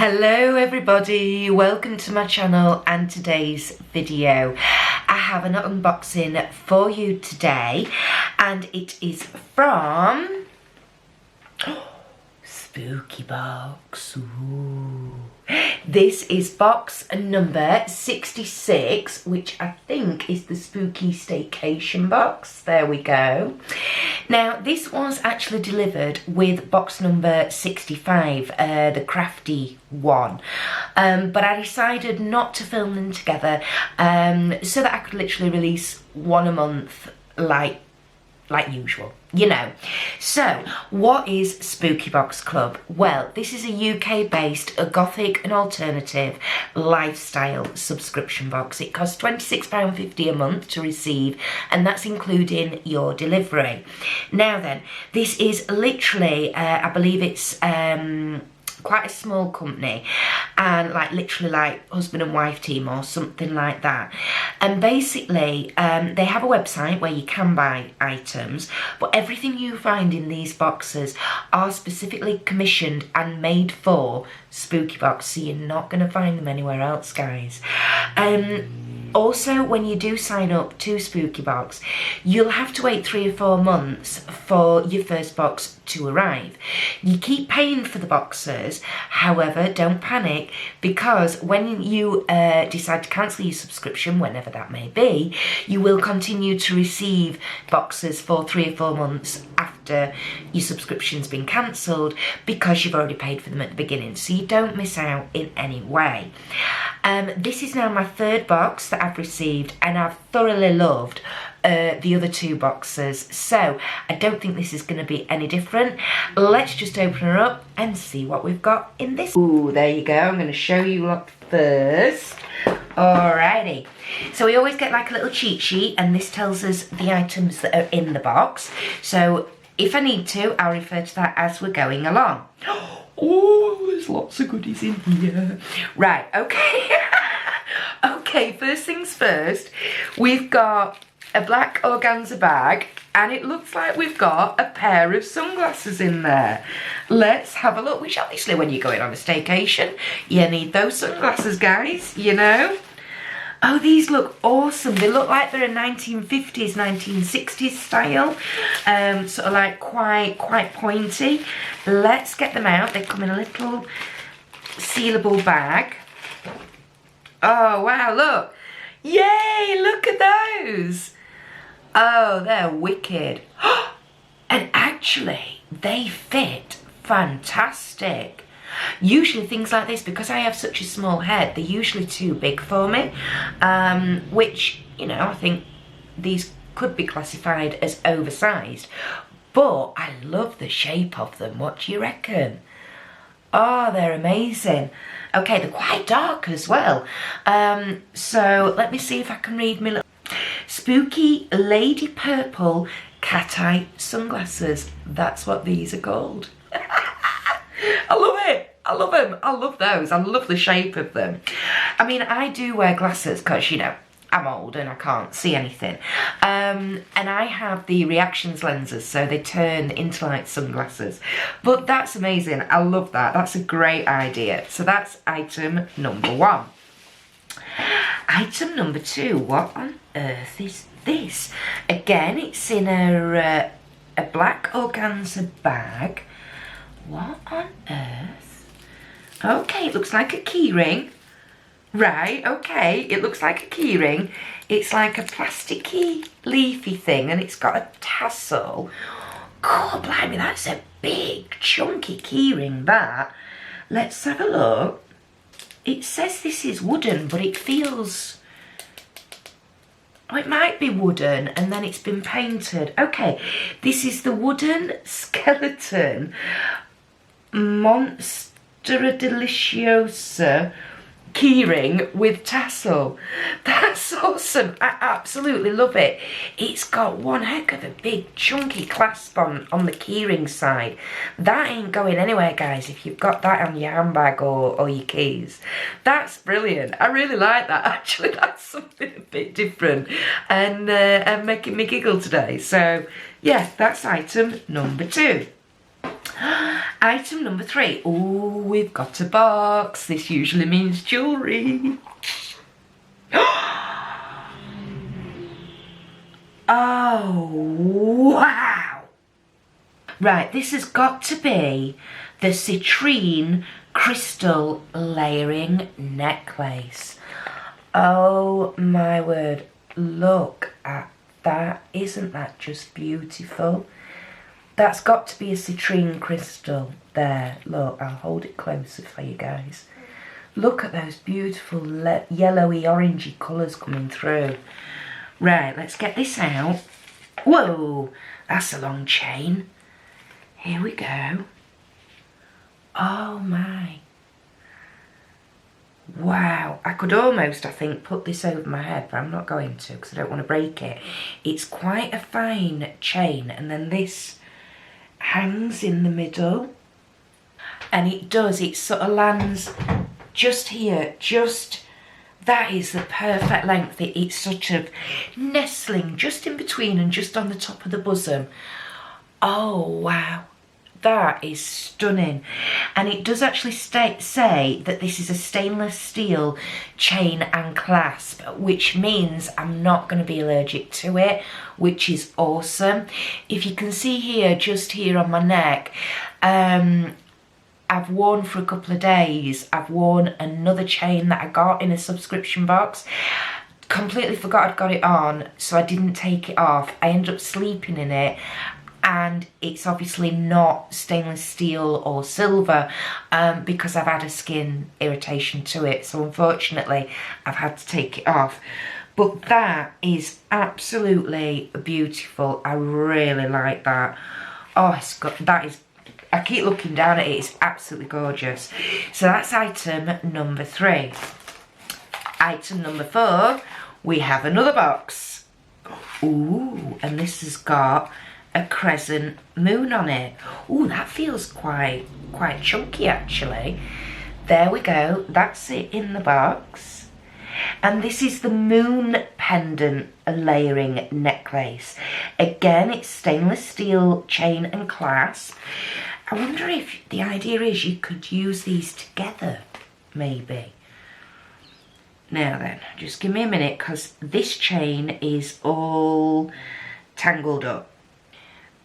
Hello everybody, welcome to my channel and today's video. I have an unboxing for you today and it is from Spooky Box. Ooh. This is box number 66, which I think is the Spooky Staycation box. There we go. Now, this was actually delivered with box number 65, the crafty one. But I decided not to film them together so that I could literally release one a month like usual, you know. So, what is Spooky Box Club? Well, this is a UK-based, gothic and alternative lifestyle subscription box. It costs £26.50 a month to receive, and that's including your delivery. Now then, this is literally, I believe it's quite a small company, and literally like husband and wife team or something like that. And basically they have a website where you can buy items, but everything you find in these boxes are specifically commissioned and made for Spooky Box, so you're not going to find them anywhere else, guys. Also, when you do sign up to Spooky Box, you'll have to wait 3 or 4 months for your first box to arrive. You keep paying for the boxes, however, don't panic, because when you decide to cancel your subscription, whenever that may be, you will continue to receive boxes for 3 or 4 months after your subscription's been cancelled, because you've already paid for them at the beginning, so you don't miss out in any way. This is now my 3rd box that I've received, and I've thoroughly loved the other 2 boxes, so I don't think this is going to be any different. Let's just open her up and see what we've got in this. Ooh, there you go. I'm going to show you lot first. Alrighty, so we always get like a little cheat sheet, and this tells us the items that are in the box, so if I need to, I'll refer to that as we're going along. Oh, there's lots of goodies in here. Right, okay. Okay, first things first, we've got a black organza bag, and it looks like we've got a pair of sunglasses in there. Let's have a look, which obviously when you're going on a staycation, you need those sunglasses, guys, you know. Oh, these look awesome. They look like they're a 1950s, 1960s style. Sort of like quite pointy. Let's get them out. They come in a little sealable bag. Oh, wow, look. Yay, look at those. Oh, they're wicked. And actually, they fit fantastic. Usually things like this, because I have such a small head, they're usually too big for me, which, you know, I think these could be classified as oversized, but I love the shape of them. What do you reckon? Oh, they're amazing. Okay, they're quite dark as well. So let me see if I can read my little Spooky Lady Purple Cat Eye Sunglasses. That's what these are called. I love it. I love them. I love those. I love the shape of them. I mean, I do wear glasses because, you know, I'm old and I can't see anything. And I have the reactions lenses, so they turn into like sunglasses. But that's amazing. I love that. That's a great idea. So that's item number 1. Item number 2. What on earth is this? Again, it's in a black organza bag. What on earth? Okay, it looks like a key ring. Right, okay, it looks like a key ring. It's like a plasticky, leafy thing, and it's got a tassel. God, blimey, that's a big, chunky key ring, that. Let's have a look. It says this is wooden, but it feels... Oh, it might be wooden, and then it's been painted. Okay, this is the wooden skeleton Monstera Deliciosa keyring with tassel. That's awesome. I absolutely love it. It's got one heck of a big chunky clasp on the keyring side. That ain't going anywhere, guys, if you've got that on your handbag or your keys. That's brilliant. I really like that. Actually, that's something a bit different and making me giggle today. So yeah, that's item number 2. Item number 3. Oh, we've got a box. This usually means jewellery. Oh, wow. Right, this has got to be the citrine crystal layering necklace. Oh my word, look at that. Isn't that just beautiful? That's got to be a citrine crystal there. Look, I'll hold it closer for you guys. Look at those beautiful yellowy orangey colours coming through. Right, let's get this out. Whoa, that's a long chain. Here we go. Oh my. Wow, I could almost, I think, put this over my head, but I'm not going to because I don't want to break it. It's quite a fine chain, and then this hangs in the middle. And it does, it sort of lands just here, that is the perfect length. It's sort of nestling just in between and just on the top of the bosom. Oh, wow. That is stunning. And it does actually say that this is a stainless steel chain and clasp, which means I'm not going to be allergic to it, which is awesome. If you can see here, just here on my neck, I've worn for a couple of days. I've worn another chain that I got in a subscription box. Completely forgot I'd got it on, so I didn't take it off. I ended up sleeping in it, and it's obviously not stainless steel or silver because I've had a skin irritation to it. So unfortunately, I've had to take it off. But that is absolutely beautiful. I really like that. Oh, it's got, that is, I keep looking down at it, it's absolutely gorgeous. So that's item number 3. Item number 4, we have another box. Ooh, and this has got a crescent moon on it. Ooh, that feels quite chunky actually. There we go, that's it in the box. And this is the moon pendant layering necklace. Again, it's stainless steel chain and clasp. I wonder if the idea is you could use these together, maybe. Now then, just give me a minute because this chain is all tangled up.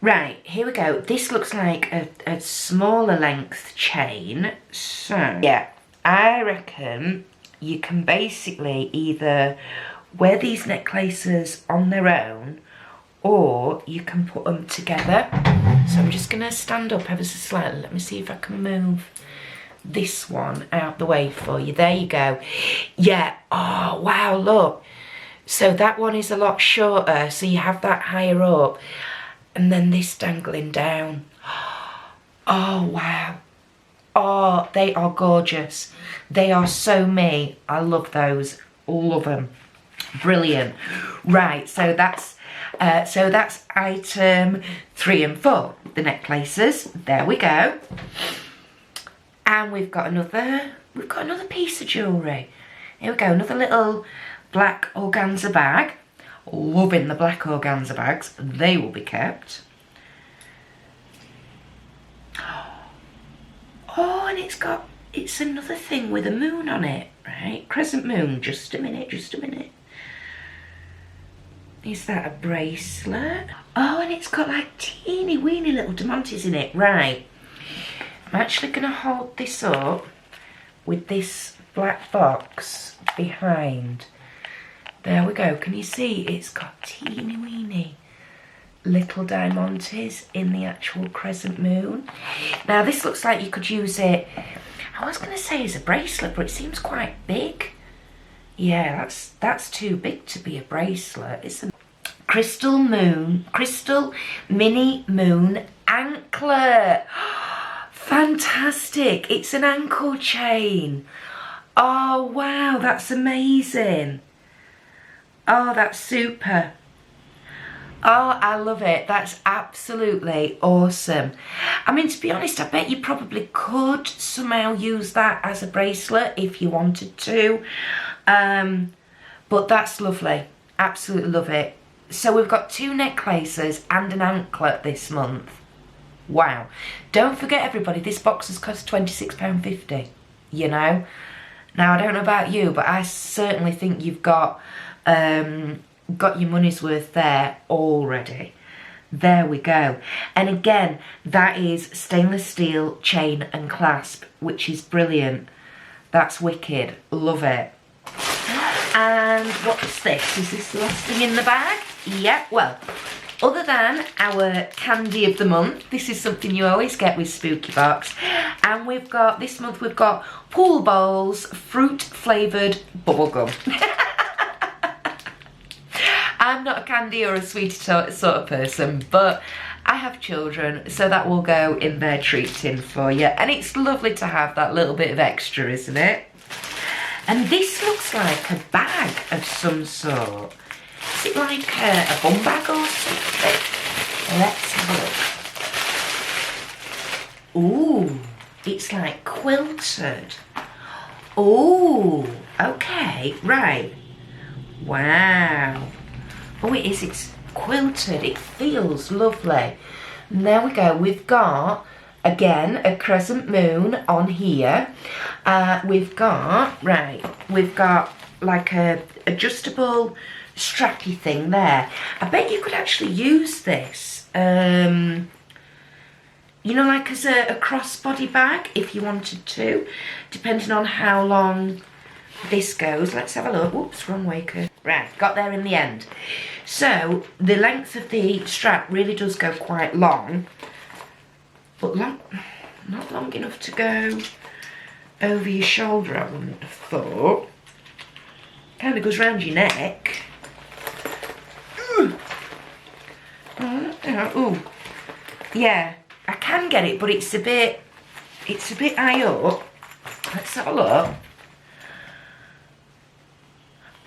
Right, here we go. This looks like a smaller length chain. So, yeah, I reckon you can basically either wear these necklaces on their own or you can put them together. So I'm just going to stand up ever so slightly. Let me see if I can move this one out the way for you. There you go. Yeah, oh wow, look. So that one is a lot shorter, so you have that higher up. And then this dangling down. Oh, wow. Oh, they are gorgeous. They are so me. I love those. All of them. Brilliant. Right, so that's item 3 and 4. The necklaces. There we go. And we've got another piece of jewellery. Here we go. Another little black organza bag. Loving the black organza bags. They will be kept. Oh, and it's another thing with a moon on it, right? Crescent moon. Just a minute. Is that a bracelet? Oh, and it's got like teeny weeny little diamantes in it. Right. I'm actually going to hold this up with this black box behind. There we go. Can you see? It's got teeny weeny little diamantes in the actual crescent moon. Now this looks like you could use it, I was going to say as a bracelet, but it seems quite big. Yeah, that's too big to be a bracelet. It's a crystal mini moon anklet. Fantastic. It's an ankle chain. Oh wow, that's amazing. Oh, that's super. Oh, I love it. That's absolutely awesome. I mean, to be honest, I bet you probably could somehow use that as a bracelet if you wanted to. But that's lovely. Absolutely love it. So we've got 2 necklaces and an anklet this month. Wow. Don't forget, everybody, this box has cost £26.50, you know. Now, I don't know about you, but I certainly think you've got your money's worth there already. There we go. And again, that is stainless steel chain and clasp, which is brilliant. That's wicked. Love it. And what's this? Is this the last thing in the bag? Yeah, well, other than our candy of the month, this is something you always get with Spooky Box. And we've got, this month we've got Pool Balls fruit flavoured bubblegum. I'm not a candy or a sweet sort of person, but I have children, so that will go in their treat tin for you. And it's lovely to have that little bit of extra, isn't it? And this looks like a bag of some sort. Is it like a bum bag or something? Let's have a look. Ooh, it's like quilted. Ooh, okay, right. Wow. Oh, it is, it's quilted. It feels lovely. And there we go. We've got, again, a crescent moon on here. We've got like a adjustable strappy thing there. I bet you could actually use this, you know, like as a crossbody bag if you wanted to, depending on how long this goes. Let's have a look. Whoops, wrong way. Right, got there in the end. So the length of the strap really does go quite long, but not long enough to go over your shoulder, I wouldn't have thought. Kind of goes round your neck. Ooh, yeah, I can get it, but it's a bit high up. Let's have a look.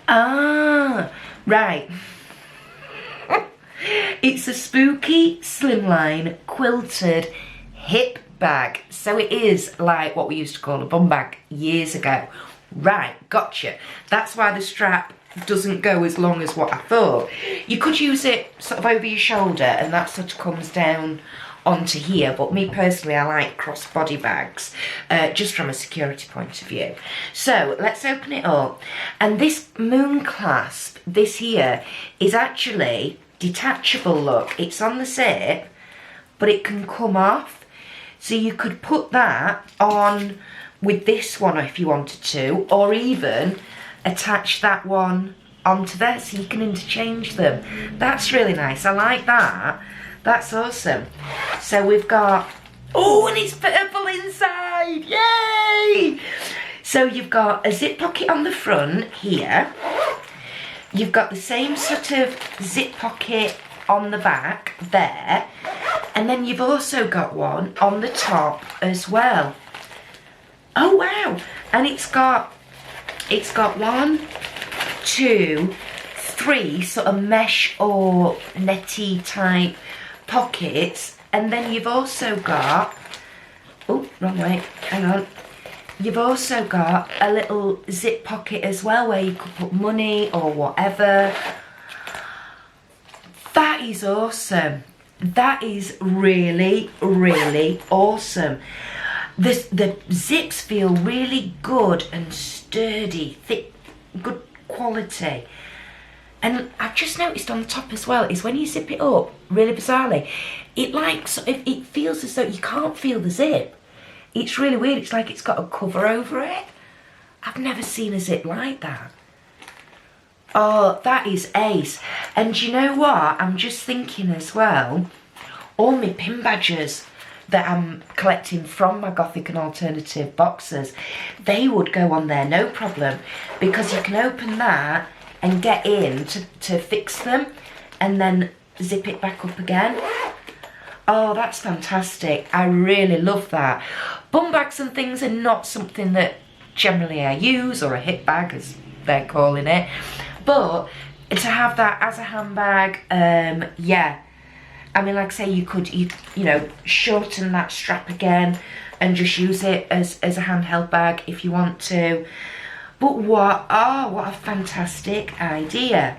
Ah, right. It's a Spooky Slimline quilted hip bag. So it is like what we used to call a bum bag years ago. Right, gotcha. That's why the strap doesn't go as long as what I thought. You could use it sort of over your shoulder and that sort of comes down onto here, but me personally, I like crossbody bags, just from a security point of view. So let's open it up. And this moon clasp, this here, is actually detachable. Look, it's on the zip, but it can come off. So you could put that on with this one if you wanted to, or even attach that one onto there so you can interchange them. That's really nice. I like that. That's awesome. So we've got, oh, and it's purple inside, yay! So you've got a zip pocket on the front here. You've got the same sort of zip pocket on the back there. And then you've also got one on the top as well. Oh, wow. And it's got 1, 2, 3 sort of mesh or netty type pockets, and then you've also got, oh, wrong way, hang on, you've also got a little zip pocket as well where you could put money or whatever. That is awesome. That is really, really awesome. The zips feel really good and sturdy, thick, good quality. And I've just noticed on the top as well, is when you zip it up, really bizarrely, it feels as though you can't feel the zip. It's really weird. It's like it's got a cover over it. I've never seen a zip like that. Oh, that is ace. And you know what? I'm just thinking as well, all my pin badges that I'm collecting from my Gothic and Alternative boxes, they would go on there, no problem, because you can open that and get in to fix them and then zip it back up again. Oh, that's fantastic. I really love that. Bum bags and things are not something that generally I use, or a hip bag as they're calling it, but to have that as a handbag, yeah. I mean, like I say, you could, you know, shorten that strap again and just use it as a handheld bag if you want to. But what a fantastic idea.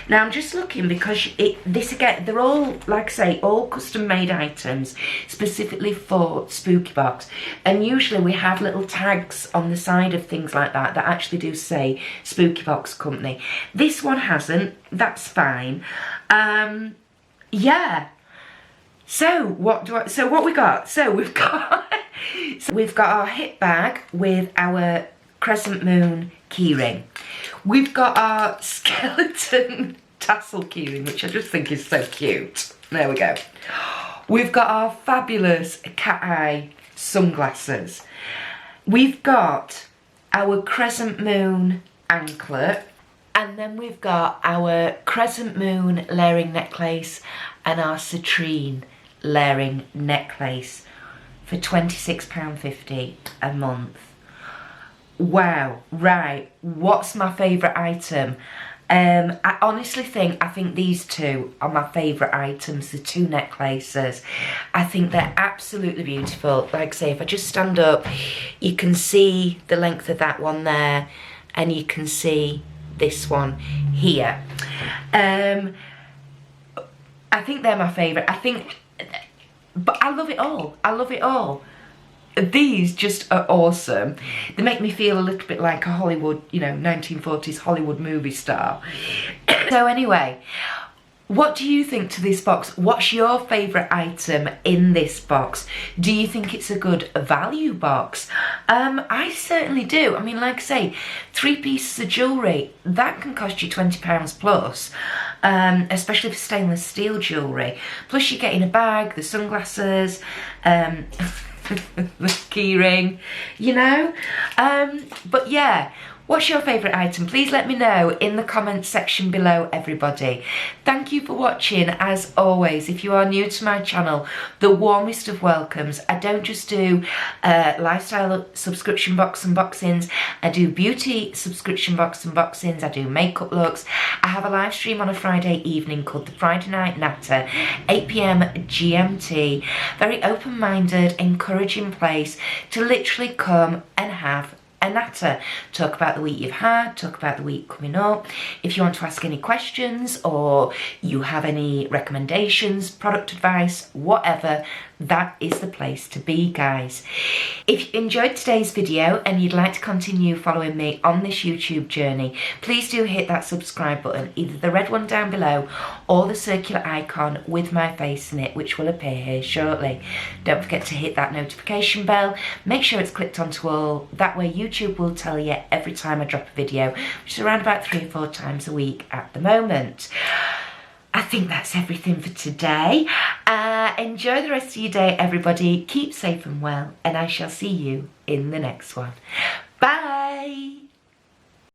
Now I'm just looking because this again, they're all, like I say, all custom made items specifically for Spooky Box. And usually we have little tags on the side of things like that that actually do say Spooky Box Company. This one hasn't, that's fine. Yeah. So what we got? So we've got our hip bag with our crescent moon keyring. We've got our skeleton tassel keyring, which I just think is so cute. There we go. We've got our fabulous cat eye sunglasses. We've got our crescent moon anklet. And then we've got our crescent moon layering necklace and our citrine layering necklace for £26.50 a month. Wow, right, what's my favourite item? I honestly think, I think these two are my favourite items, the two necklaces. I think they're absolutely beautiful. Like I say, if I just stand up, you can see the length of that one there, and you can see this one here. I think they're my favourite. But I love it all. I love it all. These just are awesome. They make me feel a little bit like a Hollywood, you know, 1940s Hollywood movie star. So anyway, what do you think to this box? What's your favourite item in this box? Do you think it's a good value box? I certainly do. I mean, like I say, 3 pieces of jewellery, that can cost you £20 plus, especially for stainless steel jewellery. Plus you're getting a bag, the sunglasses, the keyring, you know. But yeah, what's your favourite item? Please let me know in the comments section below, everybody. Thank you for watching. As always, if you are new to my channel, the warmest of welcomes. I don't just do lifestyle subscription box unboxings. I do beauty subscription box unboxings. I do makeup looks. I have a live stream on a Friday evening called the Friday Night Natter, 8 PM GMT. Very open-minded, encouraging place to literally come and have a natter. Talk about the week you've had, talk about the week coming up. If you want to ask any questions or you have any recommendations, product advice, whatever, that is the place to be, guys. If you enjoyed today's video and you'd like to continue following me on this YouTube journey, please do hit that subscribe button, either the red one down below or the circular icon with my face in it, which will appear here shortly. Don't forget to hit that notification bell. Make sure it's clicked onto all. That way YouTube will tell you every time I drop a video, which is around about 3 or 4 times a week at the moment. I think that's everything for today. Enjoy the rest of your day, everybody. Keep safe and well, and I shall see you in the next one. Bye.